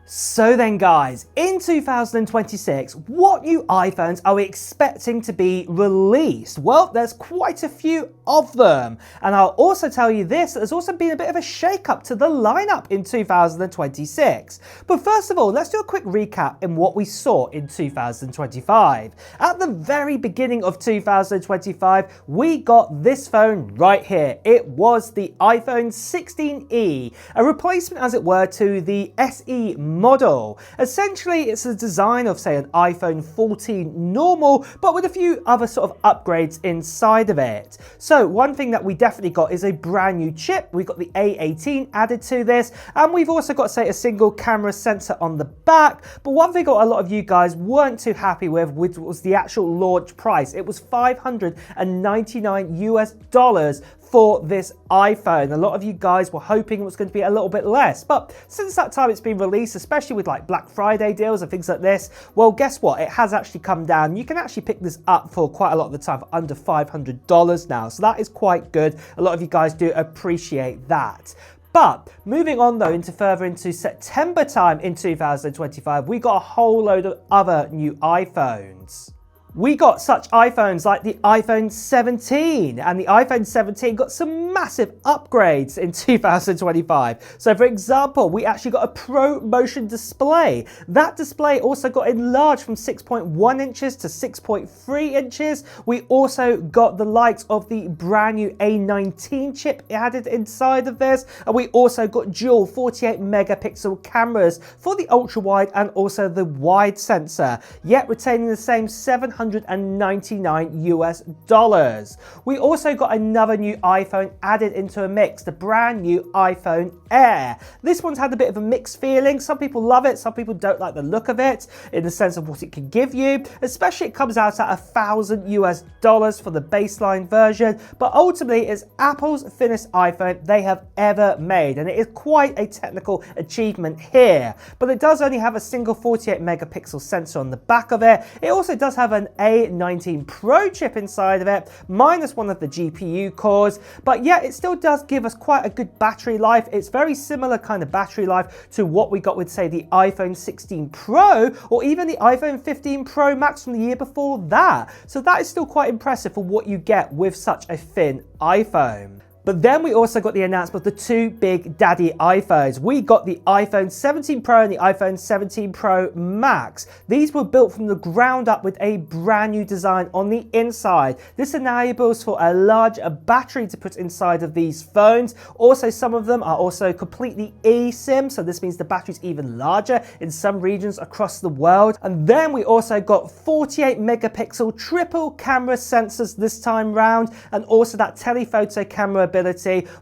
So then guys, in 2026, what new iPhones are we expecting to be released? Well, there's quite a few of them. And I'll also tell you this, there's also been a bit of a shake-up to the lineup in 2026. But first of all, let's do a quick recap in what we saw in 2025. At the very beginning of 2025, we got this phone right here. It was the iPhone 16e, a replacement as it were to the SE model. Essentially, it's a design of, say, an iPhone 14 normal, but with a few other sort of upgrades inside of it. So one thing that we definitely got is a brand new chip. We've got the A18 added to this, and we've also got, say, a single camera sensor on the back. But one thing a lot of you guys weren't too happy with was the actual launch price. It was $599 for this iPhone. A lot of you guys were hoping it was going to be a little bit less, but since that time it's been released, especially with like Black Friday deals and things like this, well, guess what? It has actually come down. You can actually pick this up for quite a lot of the time for under $500 now. So that is quite good. A lot of you guys do appreciate that. But moving on though further into September time in 2025, we got a whole load of other new iPhones. We got such iPhones like the iPhone 17, and the iPhone 17 got some massive upgrades in 2025. So for example, we actually got a Pro Motion display. That display also got enlarged from 6.1 inches to 6.3 inches. We also got the likes of the brand new A19 chip added inside of this, and we also got dual 48 megapixel cameras for the ultra wide and also the wide sensor, yet retaining the same $799. We also got another new iPhone added into a mix, the brand new iPhone Air. This one's had a bit of a mixed feeling. Some people love it, some people don't like the look of it in the sense of what it can give you, especially it comes out at $1,000 for the baseline version, but ultimately it's Apple's thinnest iPhone they have ever made, and it is quite a technical achievement here. But it does only have a single 48 megapixel sensor on the back of it. It also does have an A19 Pro chip inside of it, minus one of the GPU cores, but yet it still does give us quite a good battery life. It's very similar kind of battery life to what we got with, say, the iPhone 16 Pro or even the iPhone 15 Pro Max from the year before that. So that is still quite impressive for what you get with such a thin iPhone. But then we also got the announcement of the two big daddy iPhones. We got the iPhone 17 Pro and the iPhone 17 Pro Max. These were built from the ground up with a brand new design on the inside. This enables for a larger battery to put inside of these phones. Also, some of them are also completely eSIM, so this means the battery's even larger in some regions across the world. And then we also got 48 megapixel triple camera sensors this time round, and also that telephoto camera ability.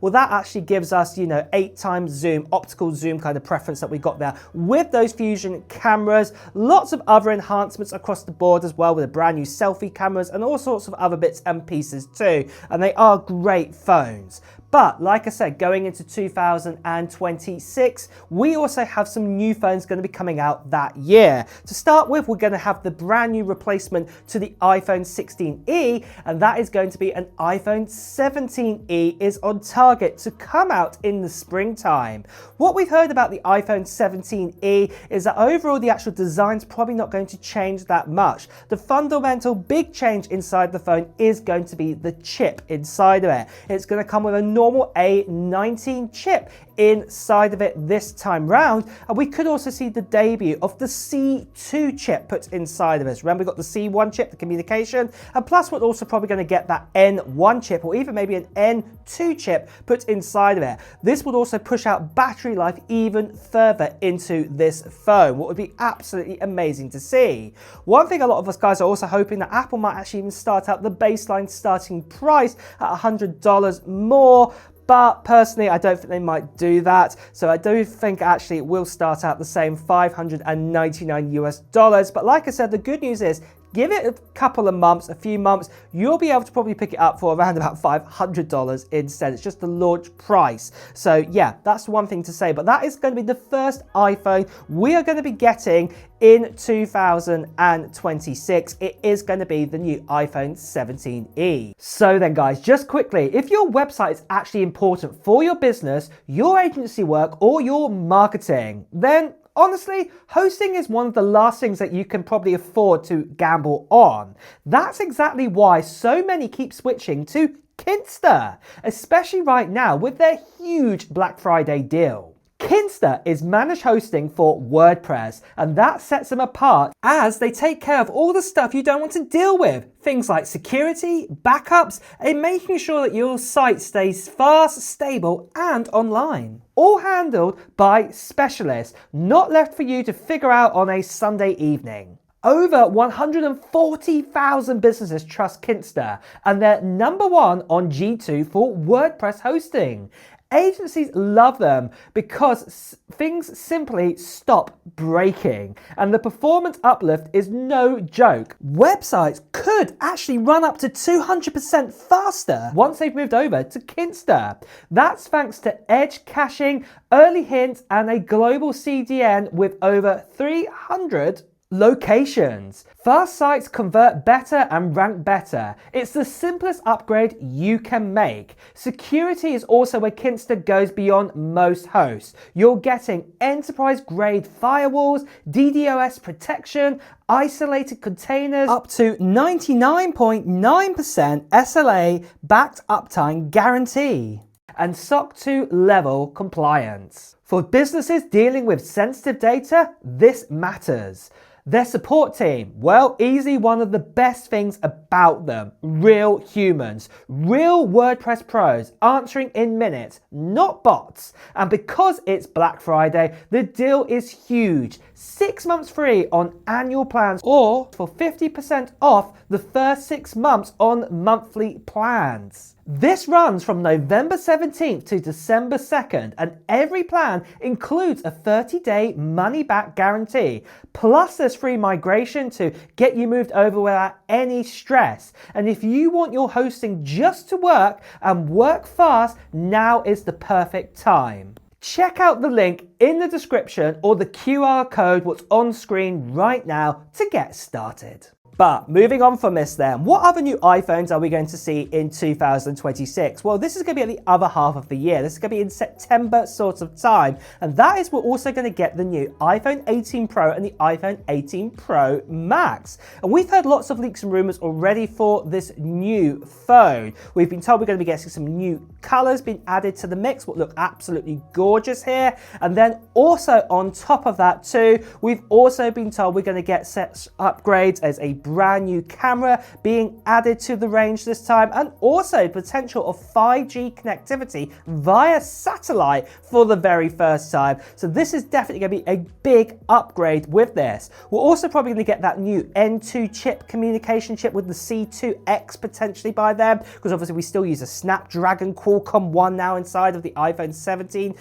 Well, that actually gives us, 8 times zoom, optical zoom kind of preference that we got there with those fusion cameras. Lots of other enhancements across the board as well, with the brand new selfie cameras and all sorts of other bits and pieces too. And they are great phones. But like I said, going into 2026, we also have some new phones going to be coming out that year. To start with, we're going to have the brand new replacement to the iPhone 16e, and that is going to be an iPhone 17e is on target to come out in the springtime. What we've heard about the iPhone 17e is that overall the actual design's probably not going to change that much. The fundamental big change inside the phone is going to be the chip inside of it. It's going to come with a normal A19 chip inside of it this time round, and we could also see the debut of the C2 chip put inside of us. Remember, we got the C1 chip, the communication, and plus we're also probably going to get that N1 chip or even maybe an N2 chip put inside of it. This would also push out battery life even further into this phone, what would be absolutely amazing to see. One thing a lot of us guys are also hoping that Apple might actually even start out the baseline starting price at $100 more. But personally, I don't think they might do that. So I do think actually it will start out the same $599. But like I said, the good news is, give it a couple of months, a few months, you'll be able to probably pick it up for around about $500 instead. It's just the launch price. So yeah, that's one thing to say. But that is going to be the first iPhone we are going to be getting in 2026. It is going to be the new iPhone 17e. So then guys, just quickly, if your website is actually important for your business, your agency work, or your marketing, then honestly, hosting is one of the last things that you can probably afford to gamble on. That's exactly why so many keep switching to Kinsta, especially right now with their huge Black Friday deal. Kinsta is managed hosting for WordPress, and that sets them apart as they take care of all the stuff you don't want to deal with. Things like security, backups, and making sure that your site stays fast, stable, and online. All handled by specialists, not left for you to figure out on a Sunday evening. Over 140,000 businesses trust Kinsta, and they're number one on G2 for WordPress hosting. Agencies love them because things simply stop breaking, and the performance uplift is no joke. Websites could actually run up to 200% faster once they've moved over to Kinsta. That's thanks to edge caching, early hints, and a global CDN with over 300 locations. Fast sites convert better and rank better. It's the simplest upgrade you can make. Security is also where Kinsta goes beyond most hosts. You're getting enterprise-grade firewalls, DDoS protection, isolated containers, up to 99.9% SLA-backed uptime guarantee, and SOC 2 level compliance. For businesses dealing with sensitive data, this matters. Their support team, well, easily one of the best things about them. Real humans, real WordPress pros answering in minutes, not bots. And because it's Black Friday, the deal is huge. 6 months free on annual plans, or for 50% off the first 6 months on monthly plans. This runs from November 17th to December 2nd, and every plan includes a 30-day money-back guarantee. Plus, there's free migration to get you moved over without any stress. And if you want your hosting just to work and work fast, now is the perfect time. Check out the link in the description or the QR code what's on screen right now to get started. But moving on from this then, what other new iPhones are we going to see in 2026? Well, this is going to be at the other half of the year. This is going to be in September sort of time. And that is we're also going to get the new iPhone 18 Pro and the iPhone 18 Pro Max. And we've heard lots of leaks and rumors already for this new phone. We've been told we're going to be getting some new colors being added to the mix, what look absolutely gorgeous here. And then also on top of that too, we've also been told we're going to get such upgrades as a brand new camera being added to the range this time, and also potential of 5G connectivity via satellite for the very first time. So this is definitely going to be a big upgrade with this. We're also probably going to get that new N2 chip, communication chip with the C2X potentially by them, because obviously we still use a Snapdragon Qualcomm one now inside of the iPhone 17,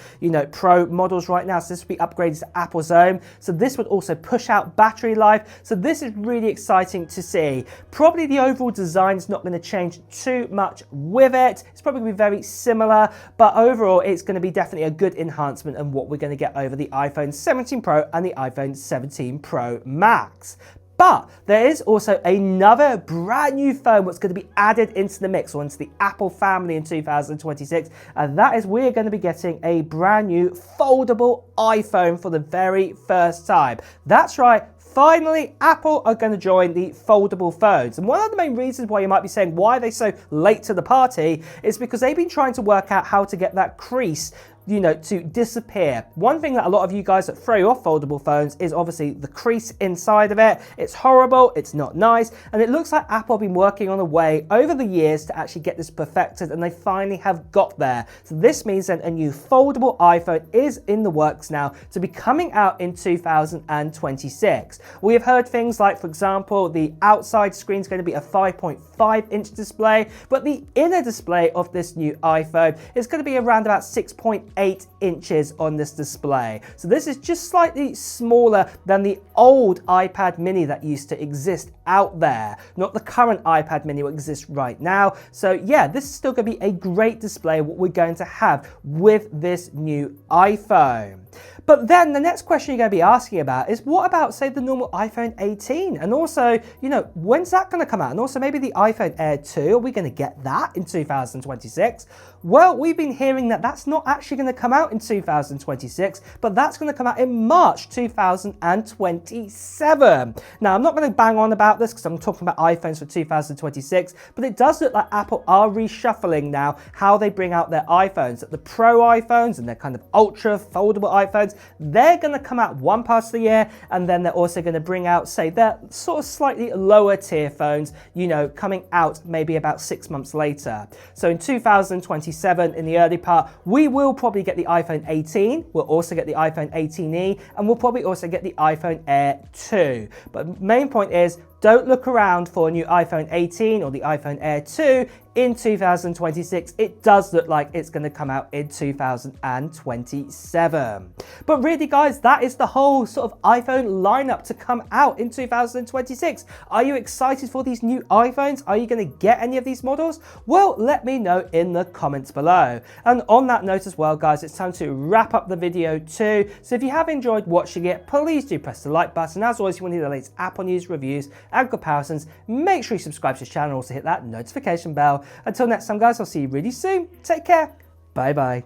Pro models right now. So this will be upgraded to Apple's own. So this would also push out battery life. So this is really exciting to see. Probably the overall design is not going to change too much with it. It's probably going to be very similar, but overall it's going to be definitely a good enhancement in what we're going to get over the iPhone 17 Pro and the iPhone 17 Pro Max. But there is also another brand new phone that's going to be added into the mix, or into the Apple family in 2026, and that is we're going to be getting a brand new foldable iPhone for the very first time. That's right. Finally, Apple are going to join the foldable phones. And one of the main reasons why you might be saying, why are they so late to the party, is because they've been trying to work out how to get that crease to disappear. One thing that a lot of you guys that throw off foldable phones is obviously the crease inside of it. It's horrible, it's not nice, and it looks like Apple have been working on a way over the years to actually get this perfected, and they finally have got there. So this means that a new foldable iPhone is in the works now to be coming out in 2026. We have heard things like, for example, the outside screen is going to be a 5.5-inch display, but the inner display of this new iPhone is going to be around about 6.8 inches on this display. So this is just slightly smaller than the old iPad mini that used to exist out there, not the current iPad mini that exists right now. So yeah, this is still going to be a great display what we're going to have with this new iPhone. But then the next question you're going to be asking about is, what about, say, the normal iPhone 18? And also, you know, when's that going to come out? And also maybe the iPhone Air 2, are we going to get that in 2026? Well, we've been hearing that that's not actually going to come out in 2026, but that's going to come out in March 2027. Now, I'm not going to bang on about this because I'm talking about iPhones for 2026, but it does look like Apple are reshuffling now how they bring out their iPhones. That the Pro iPhones and their kind of ultra foldable iPhones, they're going to come out one part of the year, and then they're also going to bring out, say, their sort of slightly lower tier phones, you know, coming out maybe about 6 months later. So in 2027, in the early part, we will probably get the iPhone 18, we'll also get the iPhone 18e, and we'll probably also get the iPhone Air 2. But the main point is, don't look around for a new iPhone 18 or the iPhone Air 2 in 2026. It does look like it's going to come out in 2027. But really, guys, that is the whole sort of iPhone lineup to come out in 2026. Are you excited for these new iPhones? Are you going to get any of these models? Well, let me know in the comments below. And on that note as well, guys, it's time to wrap up the video too. So if you have enjoyed watching it, please do press the like button. As always, if you want to hear the latest Apple news, reviews, and comparisons, make sure you subscribe to the channel and also hit that notification bell. Until next time, guys, I'll see you really soon. Take care. Bye bye.